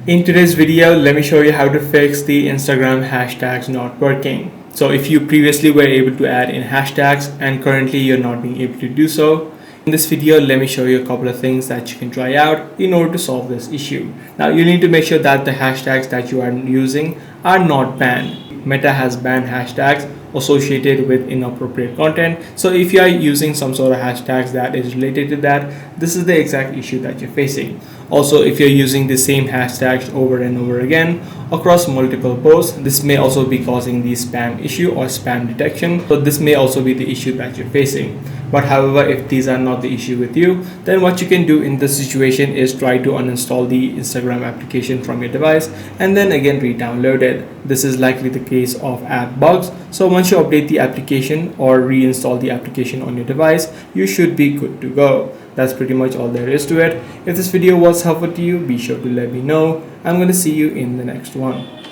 In today's video, let me show you how to fix the Instagram hashtags not working. So if you previously were able to add in hashtags and currently you're not being able to do so, in this video, let me show you a couple of things that you can try out in order to solve this issue. Now you need to make sure that the hashtags that you are using are not banned. Meta has banned hashtags associated with inappropriate content. So if you are using some sort of hashtags that is related to that, this is the exact issue that you're facing. Also, if you're using the same hashtags over and over again across multiple posts, this may also be causing the spam issue or spam detection. So this may also be the issue that you're facing. But however, if these are not the issue with you, then what you can do in this situation is try to uninstall the Instagram application from your device and then again re-download it. This is likely the case of app bugs. So once you update the application or reinstall the application on your device, you should be good to go. That's pretty much all there is to it. If this video was helpful to you, be sure to let me know. I'm going to see you in the next one.